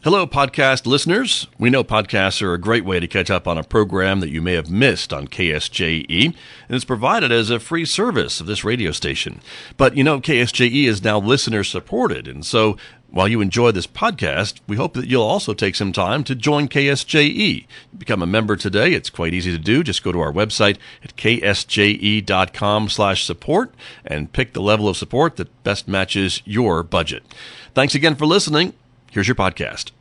Hello, podcast listeners. We know podcasts are a great way to catch up on a program that you may have missed on KSJE, and it's provided as a free service of this radio station. But you know, KSJE is now listener-supported, and so while you enjoy this podcast, we hope that you'll also take some time to join KSJE. Become a member today. It's quite easy to do. Just go to our website at ksje.com/support and pick the level of support that best matches your budget. Thanks again for listening. Here's your podcast.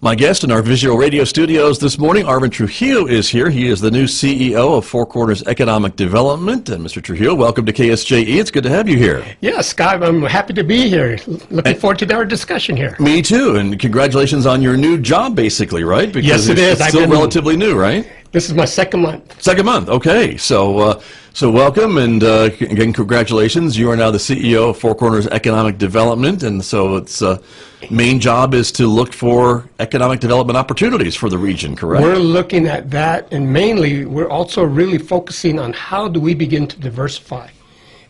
My guest in our visual radio studios this morning, Arvin Trujillo, is here. He is the new CEO of Four Corners Economic Development. And Mr. Trujillo, welcome to KSJE. It's good to have you here. Yeah, Scott, I'm happy to be here. Looking forward to our discussion here. Me too, and congratulations on your new job, basically, right? Because yes, it is. It's still relatively new, right? This is my second month. Second month, okay. So welcome, and again, congratulations. You are now the CEO of Four Corners Economic Development, and so its main job is to look for economic development opportunities for the region, correct? We're looking at that, and mainly we're also really focusing on how do we begin to diversify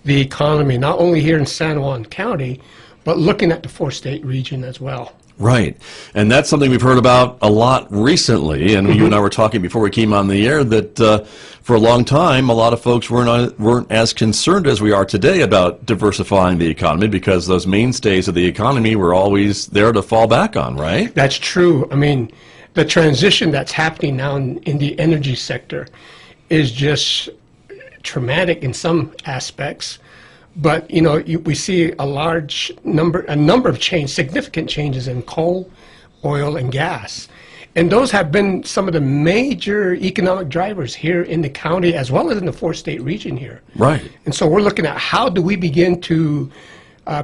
the economy, not only here in San Juan County, but looking at the four-state region as well. Right, and that's something we've heard about a lot recently, and you and I were talking before we came on the air that for a long time a lot of folks weren't as concerned as we are today about diversifying the economy because those mainstays of the economy were always there to fall back on, right? That's true. I mean, the transition that's happening now in the energy sector is just traumatic in some aspects. But, you know, we see a number of significant changes in coal, oil, and gas. And those have been some of the major economic drivers here in the county as well as in the four-state region here. Right. And so we're looking at how do we begin to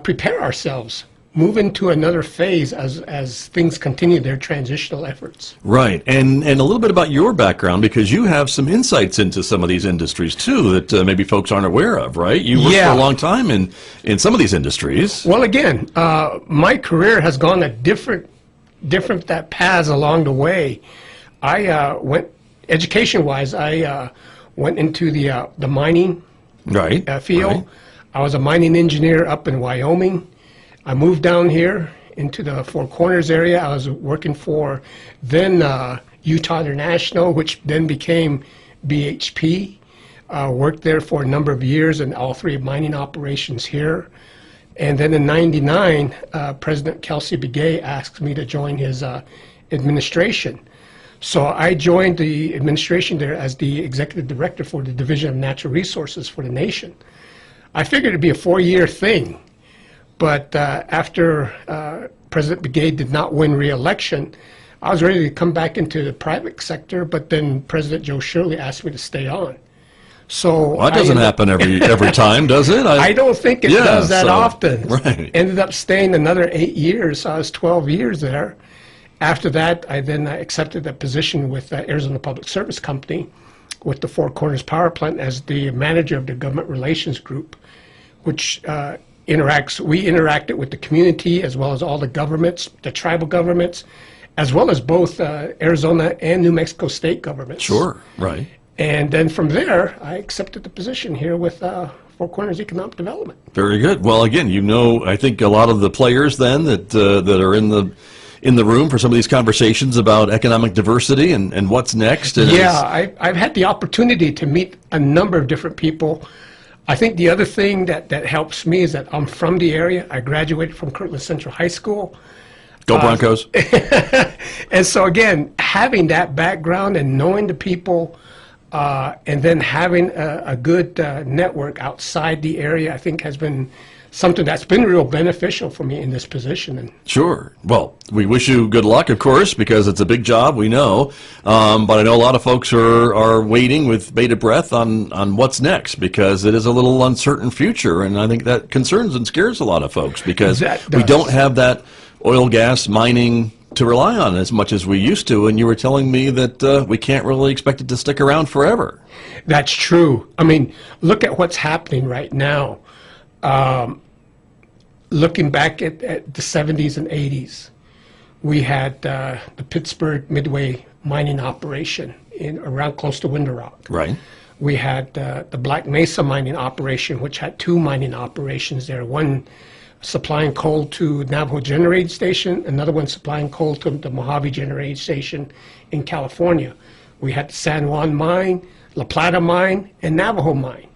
prepare ourselves, move into another phase as things continue their transitional efforts. Right, and a little bit about your background, because you have some insights into some of these industries too that maybe folks aren't aware of, right? You worked for a long time in some of these industries. Well, again, my career has gone at different paths along the way. I went, education-wise, I went into the mining field. Right. I was a mining engineer up in Wyoming. I moved down here into the Four Corners area. I was working for then Utah International, which then became BHP. Worked there for a number of years in all three mining operations here. And then in '99, President Kelsey Begay asked me to join his administration. So I joined the administration there as the executive director for the Division of Natural Resources for the nation. I figured it'd be a 4-year thing. But after President Begay did not win re-election, I was ready to come back into the private sector, but then President Joe Shirley asked me to stay on. So that doesn't happen every time, does it? I don't think it does that often. Right. Ended up staying another 8 years, so I was 12 years there. After that, I then accepted a position with Arizona Public Service Company with the Four Corners Power Plant as the manager of the Government Relations Group, which we interacted with the community as well as all the governments, the tribal governments, as well as both Arizona and New Mexico state governments. Sure, right. And then from there, I accepted the position here with Four Corners Economic Development. Very good. Well, again, you know, I think a lot of the players then that are in the room for some of these conversations about economic diversity and what's next. I've had the opportunity to meet a number of different people. I think the other thing that helps me is that I'm from the area. I graduated from Kirtland Central High School. Go Broncos. And so again, having that background and knowing the people and then having a good network outside the area, I think has been something that's been real beneficial for me in this position. Sure. Well, we wish you good luck, of course, because it's a big job, we know. But I know a lot of folks are waiting with bated breath on what's next, because it is a little uncertain future, and I think that concerns and scares a lot of folks, because we don't have that oil, gas, mining to rely on as much as we used to, and you were telling me that we can't really expect it to stick around forever. That's true. I mean, look at what's happening right now. Looking back at the 70s and 80s, we had the Pittsburgh Midway mining operation around close to Window Rock. Right. We had the Black Mesa mining operation, which had two mining operations there, one supplying coal to Navajo Generating Station, another one supplying coal to the Mojave Generating Station in California. We had the San Juan Mine, La Plata Mine, and Navajo Mine,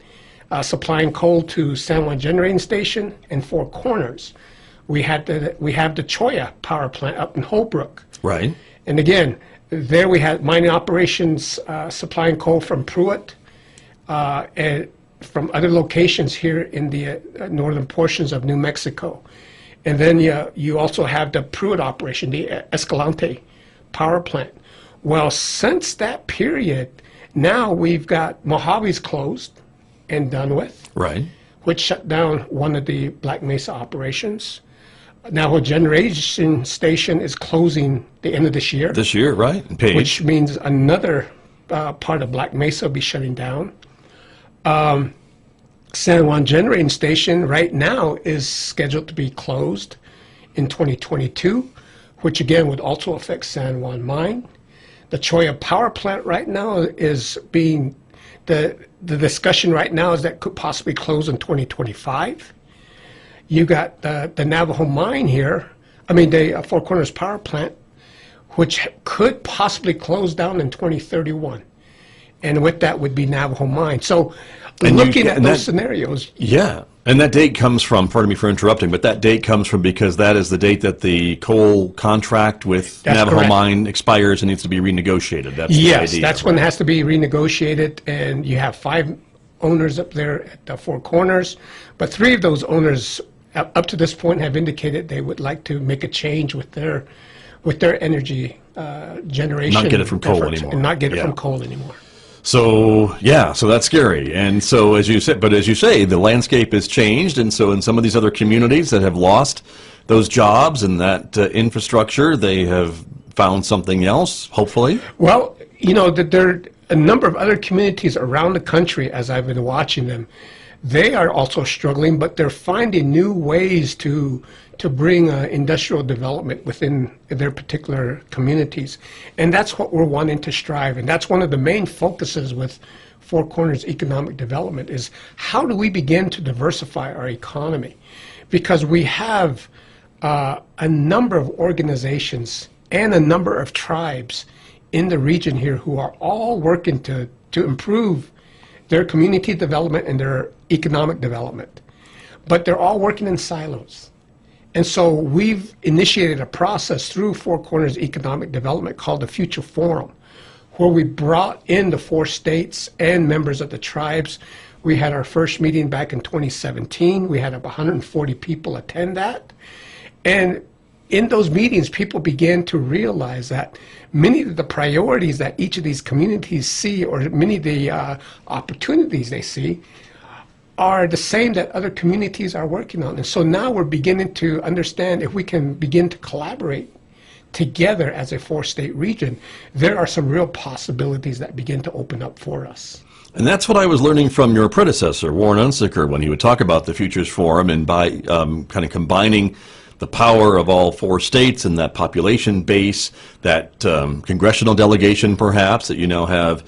supplying coal to San Juan Generating Station and Four Corners. We have the Cholla power plant up in Holbrook. Right. And again, there we had mining operations supplying coal from Pruitt and from other locations here in the northern portions of New Mexico. And then you also have the Pruitt operation, the Escalante power plant. Well, since that period, now we've got Mojave's closed and done with, Right. which shut down one of the Black Mesa operations. Navajo Generation Station is closing the end of this year, This year, right? And Page. which means another part of Black Mesa will be shutting down. San Juan Generating Station right now is scheduled to be closed in 2022, which again would also affect San Juan Mine. The Cholla power plant right now is being, the discussion right now is that could possibly close in 2025. You got the Navajo Mine here, the Four Corners power plant, which could possibly close down in 2031. And with that would be Navajo Mine. So looking at those scenarios. Yeah. And that date comes from, pardon me for interrupting, but that date comes from because that is the date that the coal contract with That's Navajo correct. Mine expires and needs to be renegotiated. That's the Yes, idea. that's when it has to be renegotiated, and you have 5 owners up there at the Four Corners, but 3 of those owners up to this point have indicated they would like to make a change with their energy generation. Not get it from coal efforts anymore. And not get it Yeah. from coal anymore. So, yeah, so that's scary. And so, as you said, the landscape has changed. And so in some of these other communities that have lost those jobs and that infrastructure, they have found something else, hopefully. Well, there are a number of other communities around the country, as I've been watching them. They are also struggling, but they're finding new ways to bring industrial development within their particular communities. And that's what we're wanting to strive. And that's one of the main focuses with Four Corners Economic Development is how do we begin to diversify our economy? Because we have a number of organizations and a number of tribes in the region here who are all working to improve their community development and their economic development. But they're all working in silos. And so we've initiated a process through Four Corners Economic Development called the Future Forum, where we brought in the 4 states and members of the tribes. We had our first meeting back in 2017. We had about 140 people attend that. And in those meetings, people began to realize that many of the priorities that each of these communities see, or many of the opportunities they see, are the same that other communities are working on. And so now we're beginning to understand if we can begin to collaborate together as a 4-state region, there are some real possibilities that begin to open up for us. And that's what I was learning from your predecessor, Warren Unsicker, when he would talk about the Futures Forum and by kind of combining the power of all 4 states and that population base, that congressional delegation perhaps, that you now have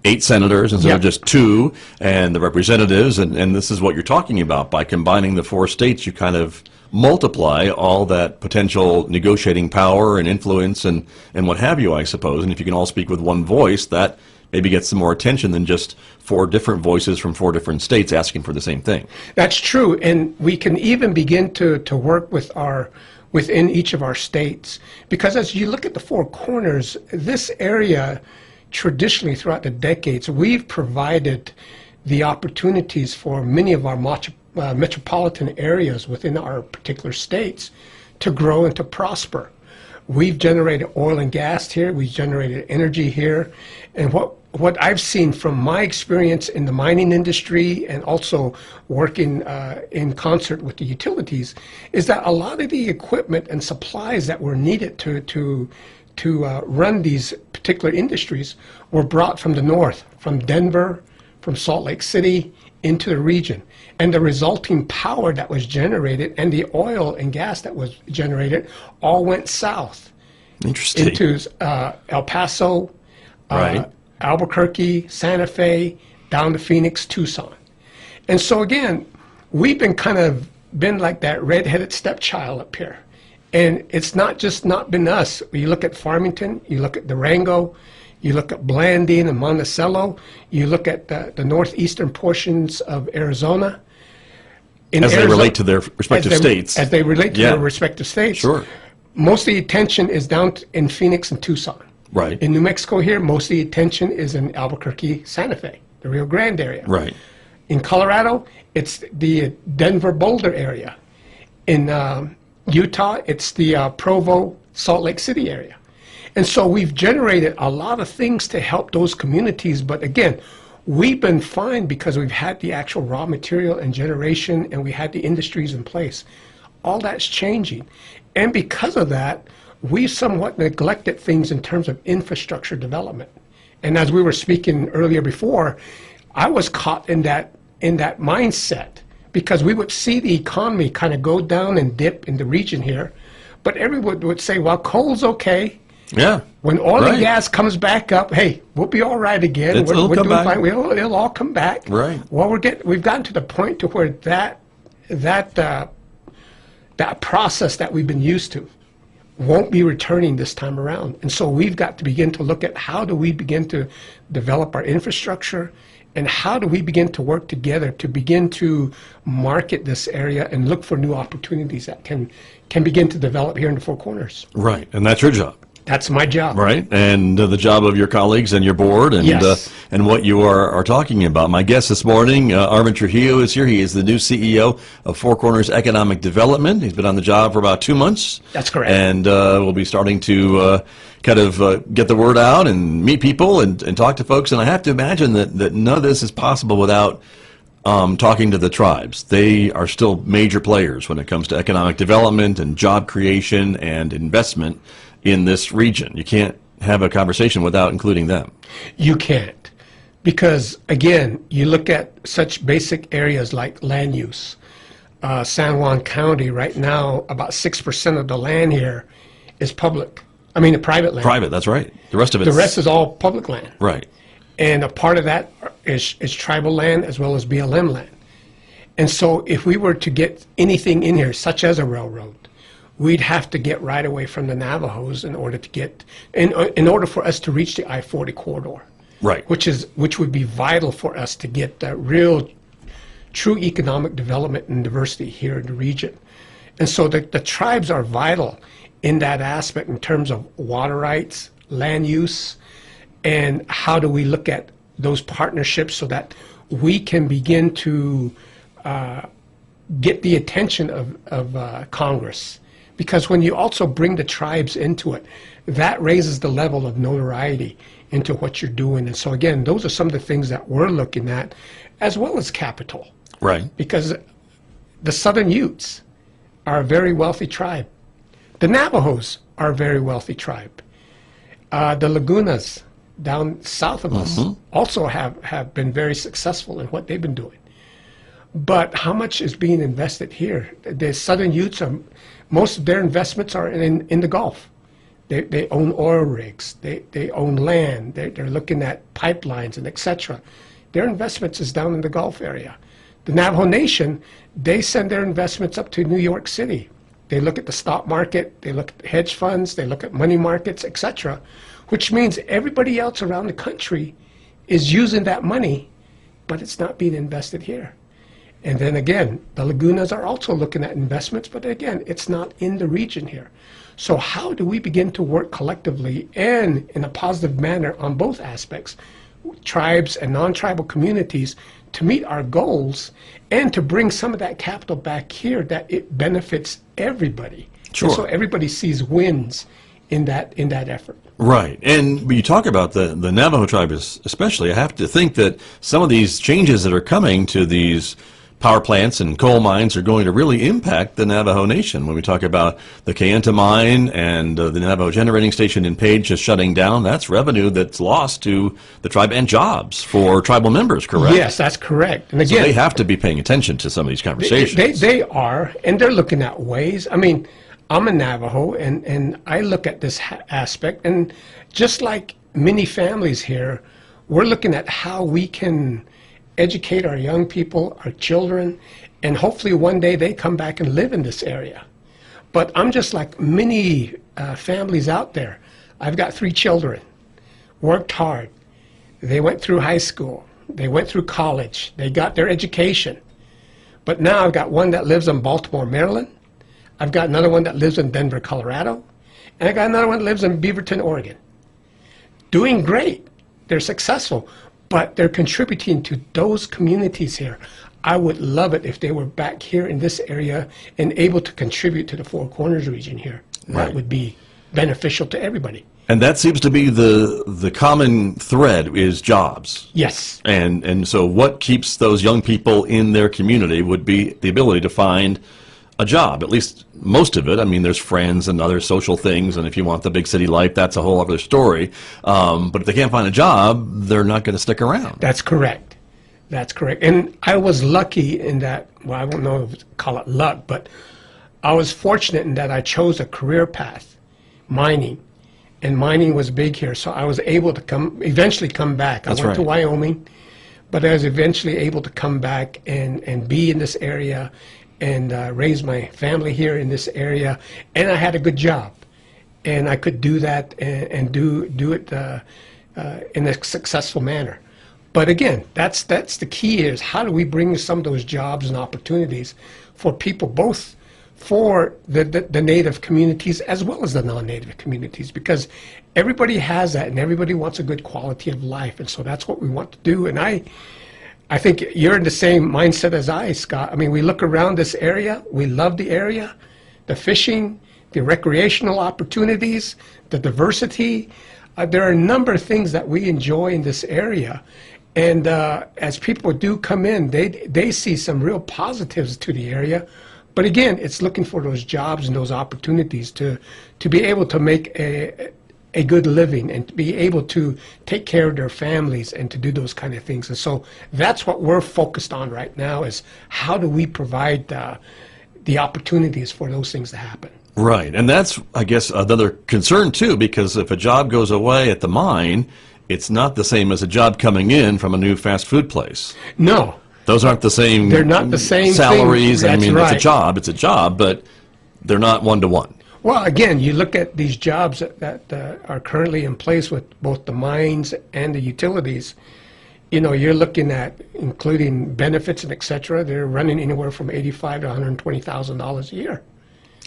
8 senators instead of just 2, and the representatives, and this is what you're talking about. By combining the 4 states, you kind of multiply all that potential negotiating power and influence and what have you, I suppose. And if you can all speak with one voice, that maybe gets some more attention than just 4 different voices from 4 different states asking for the same thing. That's true, and we can even begin to work with within each of our states. Because as you look at the Four Corners, this area traditionally throughout the decades, we've provided the opportunities for many of our metropolitan areas within our particular states to grow and to prosper. We've generated oil and gas here, we've generated energy here, and what I've seen from my experience in the mining industry and also working in concert with the utilities is that a lot of the equipment and supplies that were needed to run these particular industries were brought from the north, from Denver, from Salt Lake City, into the region. And the resulting power that was generated and the oil and gas that was generated all went south. Interesting. Into El Paso, Right. Albuquerque, Santa Fe, down to Phoenix, Tucson. And so again, we've been kind of been like that red-headed stepchild up here. And it's not just not been us. You look at Farmington, you look at Durango, you look at Blanding and Monticello, you look at the northeastern portions of Arizona. As they relate to their respective states. As they relate to their respective states. Sure. Most of the attention is down in Phoenix and Tucson. Right. In New Mexico here, most of the attention is in Albuquerque, Santa Fe, the Rio Grande area. Right. In Colorado, it's the Denver, Boulder area. In Utah, it's the Provo, Salt Lake City area. And so we've generated a lot of things to help those communities. But again, we've been fine because we've had the actual raw material and generation, and we had the industries in place. All that's changing. And because of that, we somewhat neglected things in terms of infrastructure development. And as we were speaking earlier before, I was caught in that mindset because we would see the economy kind of go down and dip in the region here, but everyone would say, well, coal's okay. Yeah. When oil and gas comes back up, hey, we'll be all right again. It'll come back. Fine. It'll all come back. Right. Well, we've gotten to the point to where that process that we've been used to won't be returning this time around. And so we've got to begin to look at how do we begin to develop our infrastructure, and how do we begin to work together to begin to market this area and look for new opportunities that can begin to develop here in the Four Corners. Right, and that's your job. That's my job. Right, and the job of your colleagues and your board, and and what you are talking about. My guest this morning, Arvin Trujillo, is here. He is the new CEO of Four Corners Economic Development. He's been on the job for about 2 months. That's correct. And we'll be starting to kind of get the word out and meet people and talk to folks. And I have to imagine that none of this is possible without talking to the tribes. They are still major players when it comes to economic development and job creation and investment in this region. You can't have a conversation without including them. You can't. Because, again, you look at such basic areas like land use. San Juan County, right now, about 6% of the land here is public. I mean, the private land. Private, that's right. The rest of it. The rest is all public land. Right. And a part of that is tribal land as well as BLM land. And so if we were to get anything in here, such as a railroad, we'd have to get right away from the Navajos in order to get, in order for us to reach the I-40 corridor. Right. Which would be vital for us to get that real, true economic development and diversity here in the region. And so the tribes are vital in that aspect in terms of water rights, land use, and how do we look at those partnerships so that we can begin to get the attention of Congress. Because when you also bring the tribes into it, that raises the level of notoriety into what you're doing. And so again, those are some of the things that we're looking at, as well as capital. Right. Because the Southern Utes are a very wealthy tribe. The Navajos are a very wealthy tribe. The Lagunas down south of us also have been very successful in what they've been doing. But how much is being invested here? The Southern Utes most of their investments are in the Gulf. They own oil rigs. They own land. They're looking at pipelines and etc. Their investments is down in the Gulf area. The Navajo Nation, they send their investments up to New York City. They look at the stock market. They look at hedge funds. They look at money markets, etc. Which means everybody else around the country is using that money, but it's not being invested here. And then again, the Lagunas are also looking at investments, but again, it's not in the region here. So how do we begin to work collectively and in a positive manner on both aspects, tribes and non-tribal communities, to meet our goals and to bring some of that capital back here that it benefits everybody. Sure. And so everybody sees wins in that effort. Right. And when you talk about the Navajo tribe especially, I have to think that some of these changes that are coming to these power plants and coal mines are going to really impact the Navajo Nation. When we talk about the Kayenta mine and the Navajo generating station in Page just shutting down, that's revenue that's lost to the tribe and jobs for tribal members, correct? Yes, that's correct. And again, so they have to be paying attention to some of these conversations. They are, and they're looking at ways. I mean, I'm a Navajo, and I look at this aspect, and just like many families here, we're looking at how we can educate our young people, our children, and hopefully one day they come back and live in this area. But I'm just like many families out there. I've got 3 children, worked hard. They went through high school. They went through college. They got their education. But now I've got one that lives in Baltimore, Maryland. I've got another one that lives in Denver, Colorado. And I got another one that lives in Beaverton, Oregon. Doing great. They're successful, but they're contributing to those communities here. I would love it if they were back here in this area and able to contribute to the Four Corners region here. Right. That would be beneficial to everybody. And that seems to be the common thread is jobs. Yes. And so what keeps those young people in their community would be the ability to find a job, at least most of it. I mean, there's friends and other social things, and if you want the big city life, that's a whole other story. But if they can't find a job, they're not going to stick around. That's correct. That's correct. And I was lucky in that, well, I won't know if to call it luck, but I was fortunate in that I chose a career path, mining. And mining was big here, so I was able to eventually come back. That's I went right. to Wyoming, but I was eventually able to come back and be in this area and raise my family here in this area. And I had a good job, and I could do that and do it in a successful manner. But again, that's the key is how do we bring some of those jobs and opportunities for people, both for the native communities as well as the non-native communities, because everybody has that and everybody wants a good quality of life, and so that's what we want to do. And I think you're in the same mindset as I, Scott. I mean, we look around this area, we love the area, the fishing, the recreational opportunities, the diversity. There are a number of things that we enjoy in this area. And as people do come in, they see some real positives to the area. But again, it's looking for those jobs and those opportunities to be able to make a good living and to be able to take care of their families and to do those kind of things. And so that's what we're focused on right now is how do we provide the opportunities for those things to happen. Right, and that's, I guess, another concern too, because if a job goes away at the mine, it's not the same as a job coming in from a new fast food place. No. Those aren't the same. They're not the same salaries. thing. I That's mean, right. it's a job, but they're not one-to-one. Well, again, you look at these jobs that are currently in place with both the mines and the utilities. You know, you're looking at, including benefits and et cetera, they're running anywhere from $85,000 to $120,000 a year.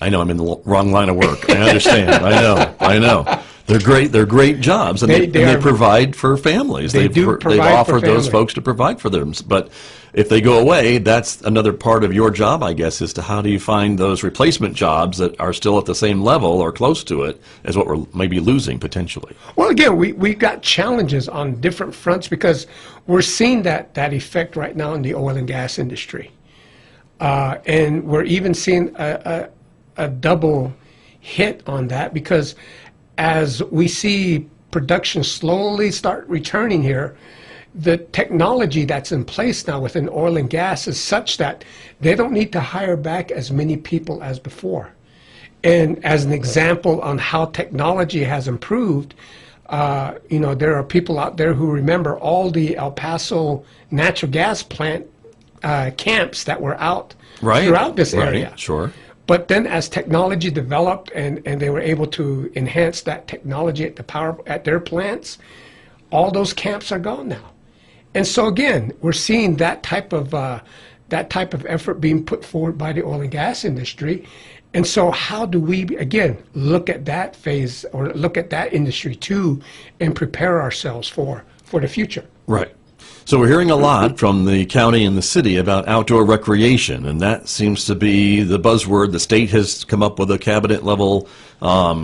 I know I'm in the wrong line of work. I understand. I know. They're great jobs, and they provide for families. They do provide they've offered for those families. folks to provide for them. But if they go away, that's another part of your job, I guess, is to how do you find those replacement jobs that are still at the same level or close to it as what we're maybe losing potentially. Well, again, we got challenges on different fronts because we're seeing that effect right now in the oil and gas industry. And we're even seeing a double hit on that because as we see production slowly start returning here, the technology that's in place now within oil and gas is such that they don't need to hire back as many people as before. And as an example on how technology has improved, there are people out there who remember all the El Paso natural gas plant camps that were out throughout this area. Right, sure. But then as technology developed and they were able to enhance that technology at their plants, all those camps are gone now. And so again, we're seeing that type of effort being put forward by the oil and gas industry. And so how do we, again, look at that phase or look at that industry too and prepare ourselves for the future? Right. So we're hearing a lot from the county and the city about outdoor recreation, and that seems to be the buzzword. The state has come up with a cabinet-level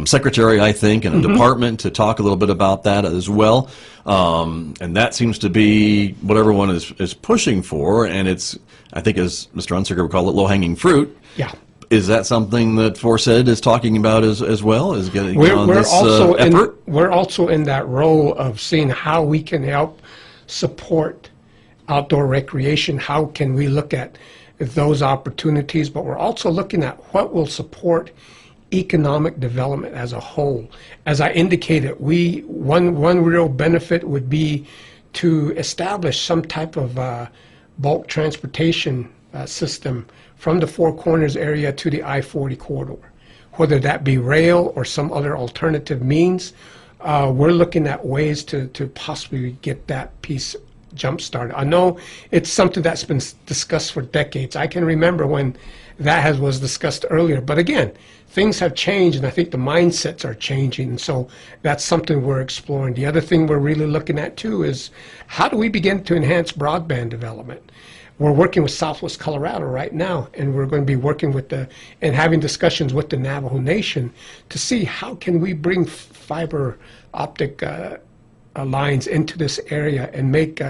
secretary, I think, and a department to talk a little bit about that as well. And that seems to be what everyone is pushing for, and it's, I think, as Mr. Unsicker would call it, low-hanging fruit. Yeah. Is that something that Forsed is talking about as well? Is getting on this effort? We're also in that role of seeing how we can help support outdoor recreation. How can we look at those opportunities? But we're also looking at what will support economic development as a whole. As I indicated, one real benefit would be to establish some type of bulk transportation system from the Four Corners area to the I-40 corridor, whether that be rail or some other alternative means. We're looking at ways to possibly get that piece jump-started. I know it's something that's been discussed for decades. I can remember when that was discussed earlier. But again, things have changed, and I think the mindsets are changing. And so that's something we're exploring. The other thing we're really looking at, too, is how do we begin to enhance broadband development? We're working with Southwest Colorado right now, and we're going to be working with and having discussions with the Navajo Nation to see how can we bring fiber optic lines into this area and make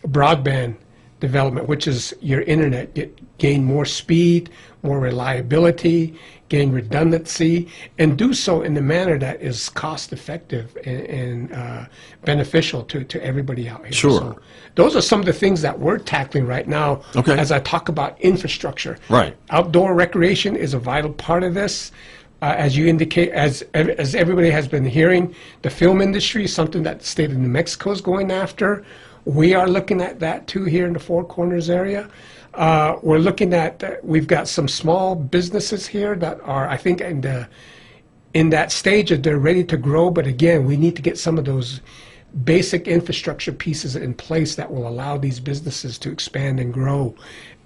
broadband development, which is your internet, gain more speed, more reliability, gain redundancy, and do so in a manner that is cost effective and beneficial to everybody out here. Sure. So those are some of the things that we're tackling right now as I talk about infrastructure. Right. Outdoor recreation is a vital part of this. As you indicate, as everybody has been hearing, the film industry is something that the state of New Mexico is going after. We are looking at that too here in the Four Corners area. We're looking at, we've got some small businesses here that are, I think, in that stage that they're ready to grow. But again, we need to get some of those basic infrastructure pieces in place that will allow these businesses to expand and grow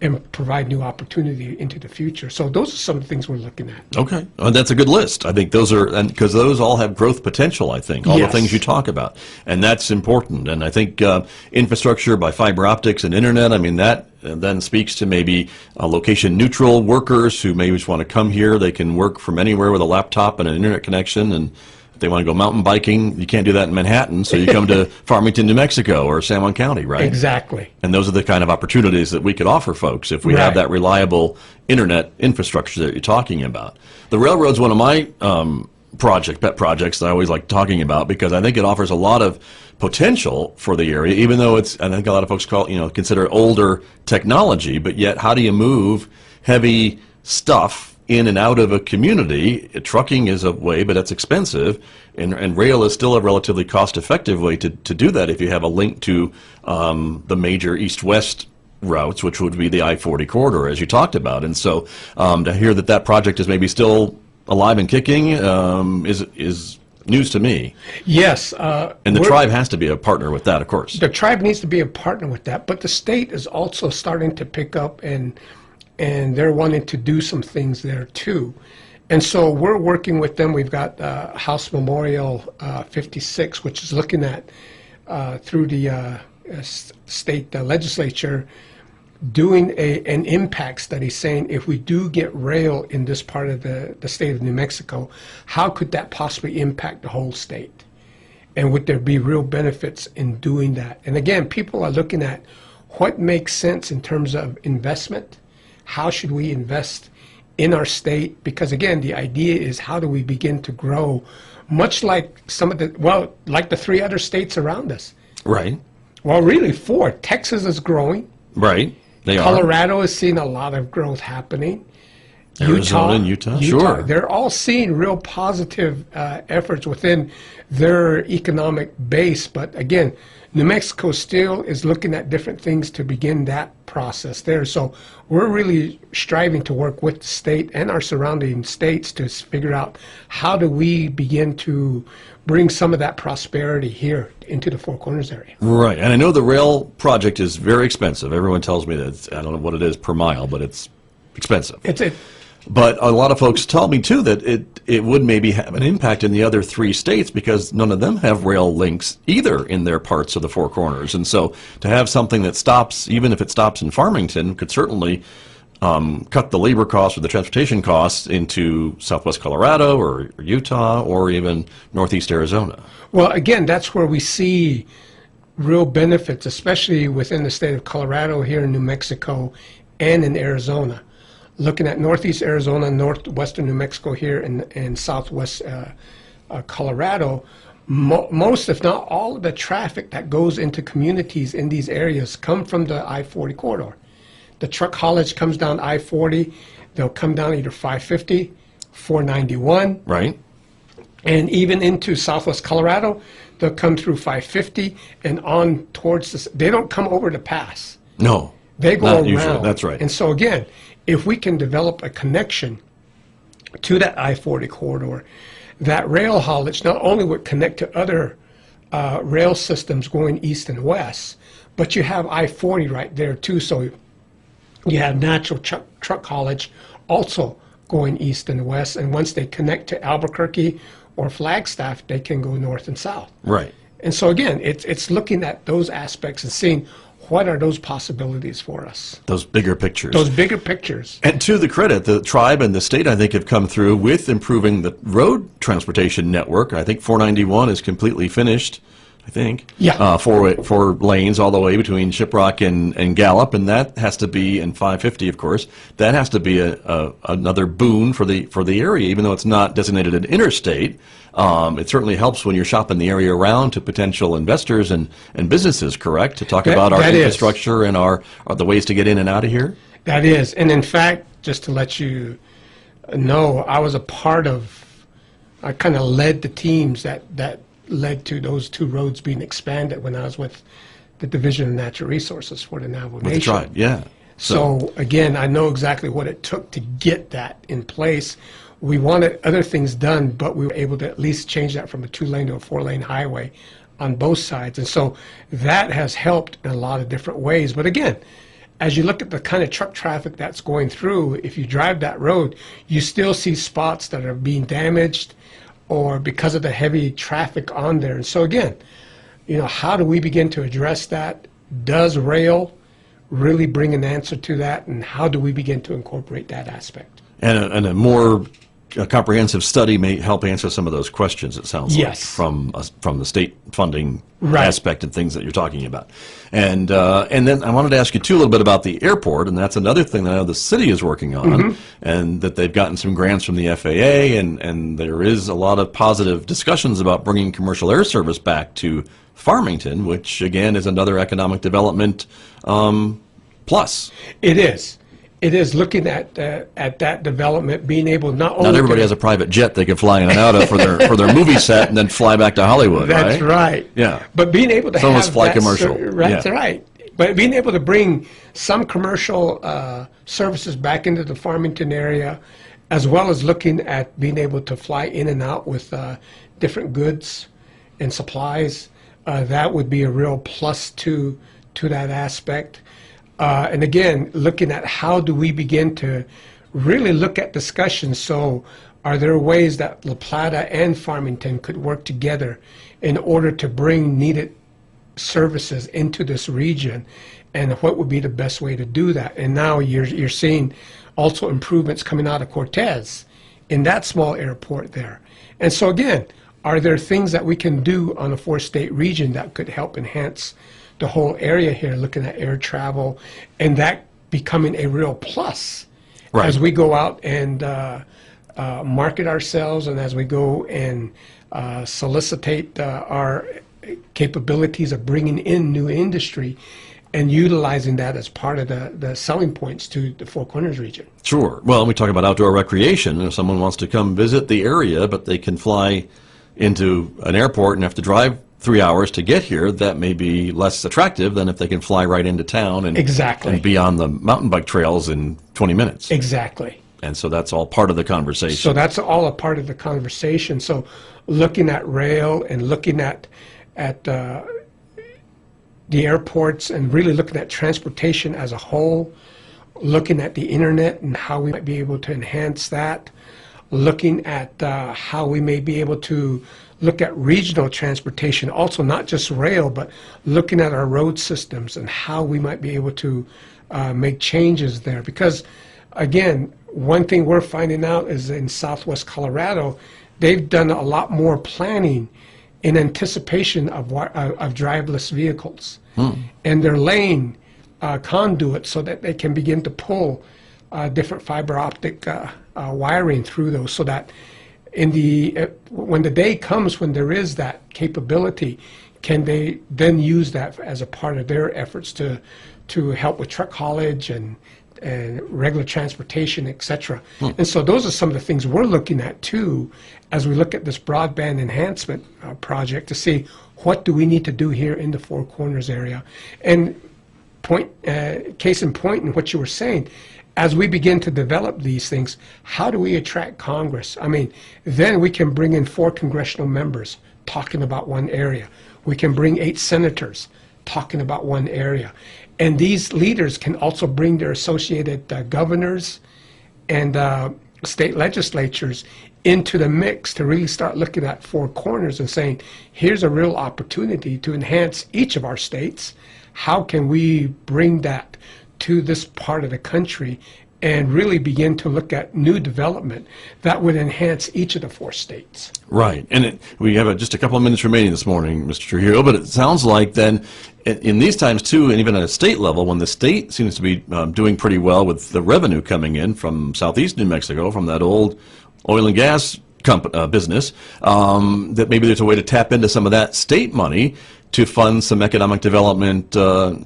and provide new opportunity into the future. So those are some of the things we're looking at. Okay. That's a good list. I think those are, and because those all have growth potential, I think, all the things you talk about. And that's important. And I think infrastructure by fiber optics and internet, I mean, that then speaks to maybe location neutral workers who maybe just want to come here. They can work from anywhere with a laptop and an internet connection. And if they want to go mountain biking, you can't do that in Manhattan, so you come to Farmington, New Mexico, or San Juan County, right? Exactly. And those are the kind of opportunities that we could offer folks if we have that reliable internet infrastructure that you're talking about. The railroad's one of my pet projects that I always like talking about because I think it offers a lot of potential for the area, even though it's, I think a lot of folks consider older technology, but yet how do you move heavy stuff in and out of a community? Trucking is a way, but that's expensive, and rail is still a relatively cost-effective way to do that if you have a link to the major east-west routes, which would be the I-40 corridor, as you talked about. And so to hear that project is maybe still alive and kicking is news to me. Yes. And the tribe has to be a partner with that, of course. The tribe needs to be a partner with that, but the state is also starting to pick up and they're wanting to do some things there too. And so we're working with them. We've got House Memorial 56, which is looking at, through the state legislature, doing an impact study saying if we do get rail in this part of the state of New Mexico, how could that possibly impact the whole state? And would there be real benefits in doing that? And again, people are looking at what makes sense in terms of investment. How should we invest in our state? Because again, the idea is how do we begin to grow, much like like the three other states around us. Right. Well, really four. Texas is growing. Right. Colorado is seeing a lot of growth happening. Arizona and Utah, sure. They're all seeing real positive efforts within their economic base. But again, New Mexico still is looking at different things to begin that process there. So we're really striving to work with the state and our surrounding states to figure out how do we begin to bring some of that prosperity here into the Four Corners area. Right. And I know the rail project is very expensive. Everyone tells me that I don't know what it is per mile, but it's expensive. But a lot of folks tell me, too, that it would maybe have an impact in the other three states because none of them have rail links either in their parts of the Four Corners. And so to have something that stops, even if it stops in Farmington, could certainly cut the labor costs or the transportation costs into Southwest Colorado or Utah or even Northeast Arizona. Well, again, that's where we see real benefits, especially within the state of Colorado, here in New Mexico, and in Arizona. Looking at Northeast Arizona, Northwestern New Mexico here, and Southwest Colorado, most, if not all, of the traffic that goes into communities in these areas come from the I-40 corridor. The truck haulage comes down I-40. They'll come down either 550, 491. Right. And even into Southwest Colorado, they'll come through 550 and on towards they don't come over the pass. No. They go Not around. usually, that's right. And so again, if we can develop a connection to that I-40 corridor, that rail haulage not only would connect to other rail systems going east and west, but you have I-40 right there too. So you have natural truck haulage also going east and west. And once they connect to Albuquerque or Flagstaff, they can go north and south. Right. And so again, it's looking at those aspects and seeing what are those possibilities for us. Those bigger pictures. Those bigger pictures. And to the credit, the tribe and the state, I think, have come through with improving the road transportation network. I think 491 is completely finished, I think. Yeah. Four lanes all the way between Shiprock and Gallup, and that has to be, and 550, of course, that has to be another boon for the area, even though it's not designated an interstate. It certainly helps when you're shopping the area around to potential investors and businesses, correct? To talk about our infrastructure and the ways to get in and out of here? That is. And in fact, just to let you know, I was a part of, I kind of led the teams that led to those two roads being expanded when I was with the Division of Natural Resources for the Navajo Nation. With the tribe, yeah. So again, I know exactly what it took to get that in place. We wanted other things done, but we were able to at least change that from a 2-lane to a 4-lane highway on both sides. And so that has helped in a lot of different ways. But again, as you look at the kind of truck traffic that's going through, if you drive that road, you still see spots that are being damaged or because of the heavy traffic on there. And so again, how do we begin to address that? Does rail really bring an answer to that? And how do we begin to incorporate that aspect? And a more comprehensive study may help answer some of those questions, it sounds Yes. like, from the state funding Right. aspect and things that you're talking about. And then I wanted to ask you, too, a little bit about the airport, and that's another thing that I know the city is working on, and that they've gotten some grants from the FAA, and there is a lot of positive discussions about bringing commercial air service back to Farmington, which, again, is another economic development plus. It is. It is looking at that development, being able not only Not everybody has a private jet they can fly in and out of for their movie set and then fly back to Hollywood, That's right? right. Yeah. But being able to Some of us have fly that commercial. That's Yeah. right. But being able to bring some commercial services back into the Farmington area, as well as looking at being able to fly in and out with different goods and supplies, that would be a real plus to that aspect. And again, looking at how do we begin to really look at discussions. So are there ways that La Plata and Farmington could work together in order to bring needed services into this region, and what would be the best way to do that? And now you're seeing also improvements coming out of Cortez in that small airport there. And so again, are there things that we can do on a 4-state region that could help enhance the whole area here, looking at air travel, and that becoming a real plus as we go out and market ourselves, and as we go and solicitate our capabilities of bringing in new industry and utilizing that as part of the selling points to the Four Corners region. Sure. Well, we talk about outdoor recreation. If someone wants to come visit the area, but they can fly into an airport and have to drive 3 hours to get here, that may be less attractive than if they can fly right into town and, Exactly. and be on the mountain bike trails in 20 minutes. Exactly. And so that's all part of the conversation. So that's all a part of the conversation. So looking at rail and looking at the airports and really looking at transportation as a whole, looking at the internet and how we might be able to enhance that, looking at how we may be able to look at regional transportation, also not just rail, but looking at our road systems and how we might be able to make changes there. Because again, one thing we're finding out is in Southwest Colorado, they've done a lot more planning in anticipation of driverless vehicles. And they're laying conduits so that they can begin to pull different fiber optic wiring through those, so that when the day comes when there is that capability, can they then use that as a part of their efforts to help with truck haulage and regular transportation, etc. And so those are some of the things we're looking at too, as we look at this broadband enhancement project, to see what do we need to do here in the Four Corners area. And case in point in what you were saying, as we begin to develop these things, how do we attract Congress? I mean, then we can bring in 4 congressional members talking about one area. We can bring 8 senators talking about one area. And these leaders can also bring their associated governors and state legislatures into the mix to really start looking at 4 corners and saying, here's a real opportunity to enhance each of our states. How can we bring that to this part of the country and really begin to look at new development that would enhance each of the 4 states? Right. And we have just a couple of minutes remaining this morning, Mr. Trujillo, but it sounds like then in these times too, and even at a state level, when the state seems to be doing pretty well with the revenue coming in from southeast New Mexico, from that old oil and gas business, that maybe there's a way to tap into some of that state money to fund some economic development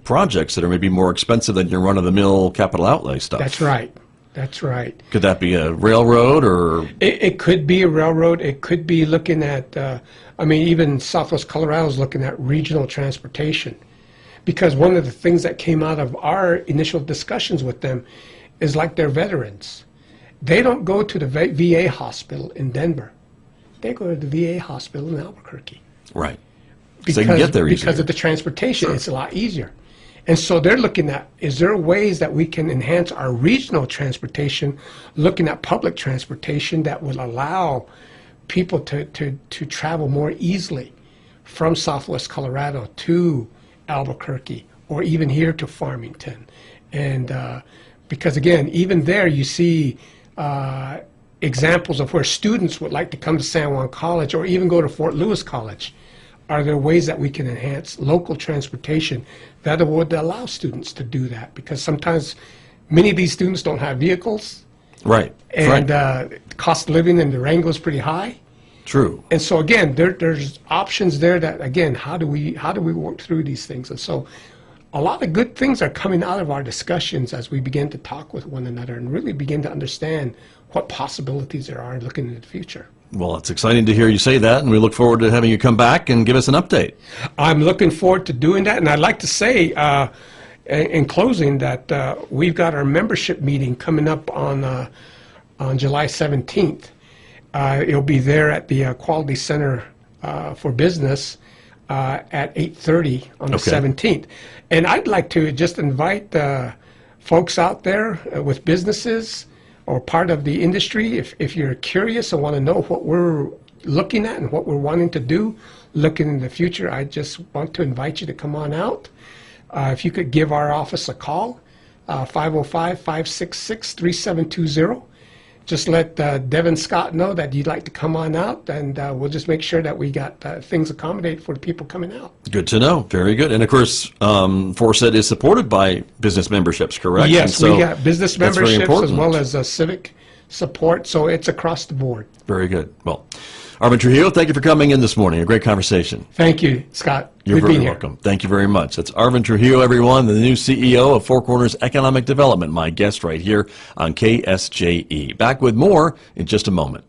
projects that are maybe more expensive than your run-of-the-mill capital outlay stuff. That's right. That's right. Could that be a railroad or? It could be a railroad. It could be looking at, I mean, even Southwest Colorado is looking at regional transportation. Because one of the things that came out of our initial discussions with them is like their veterans. They don't go to the VA hospital in Denver. They go to the VA hospital in Albuquerque. Right. Because they can get there easier. Because of the transportation, it's a lot easier. And so they're looking at, is there ways that we can enhance our regional transportation, looking at public transportation that will allow people to travel more easily from Southwest Colorado to Albuquerque or even here to Farmington. And because again, even there you see examples of where students would like to come to San Juan College or even go to Fort Lewis College. Are there ways that we can enhance local transportation that would allow students to do that? Because sometimes many of these students don't have vehicles. Right. And cost of living in Durango is pretty high. True. And so again, there's options there that, again, how do we work through these things? And so a lot of good things are coming out of our discussions as we begin to talk with one another and really begin to understand what possibilities there are looking into the future. Well, it's exciting to hear you say that, and we look forward to having you come back and give us an update. I'm looking forward to doing that, and I'd like to say in closing that we've got our membership meeting coming up on July 17th. It'll be there at the Quality Center for Business at 8:30 on the 17th. And I'd like to just invite folks out there with businesses or part of the industry, if you're curious and want to know what we're looking at and what we're wanting to do, looking in the future, I just want to invite you to come on out. If you could give our office a call, 505-566-3720. Just let Devin Scott know that you'd like to come on out, and we'll just make sure that we got things accommodated for the people coming out. Good to know. Very good. And of course, Forset is supported by business memberships, correct? Yes, so we got business memberships as well as civic support, so it's across the board. Very good. Well, Arvin Trujillo, thank you for coming in this morning. A great conversation. Thank you, Scott. You're Good very being here. welcome. Thank you very much. That's Arvin Trujillo, everyone, the new CEO of Four Corners Economic Development, my guest right here on KSJE. Back with more in just a moment.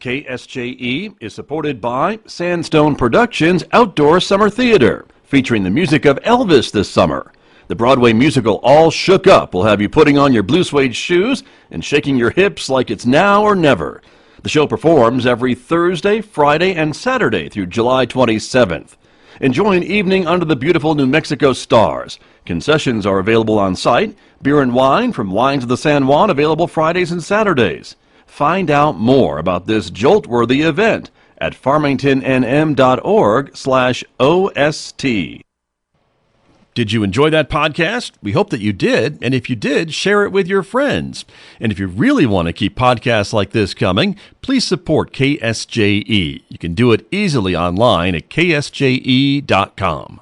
KSJE is supported by Sandstone Productions Outdoor Summer Theater, featuring the music of Elvis this summer. The Broadway musical All Shook Up will have you putting on your blue suede shoes and shaking your hips like it's now or never. The show performs every Thursday, Friday, and Saturday through July 27th. Enjoy an evening under the beautiful New Mexico stars. Concessions are available on site. Beer and wine from Wines of the San Juan available Fridays and Saturdays. Find out more about this jolt-worthy event at farmingtonnm.org/OST. Did you enjoy that podcast? We hope that you did, and if you did, share it with your friends. And if you really want to keep podcasts like this coming, please support KSJE. You can do it easily online at ksje.com.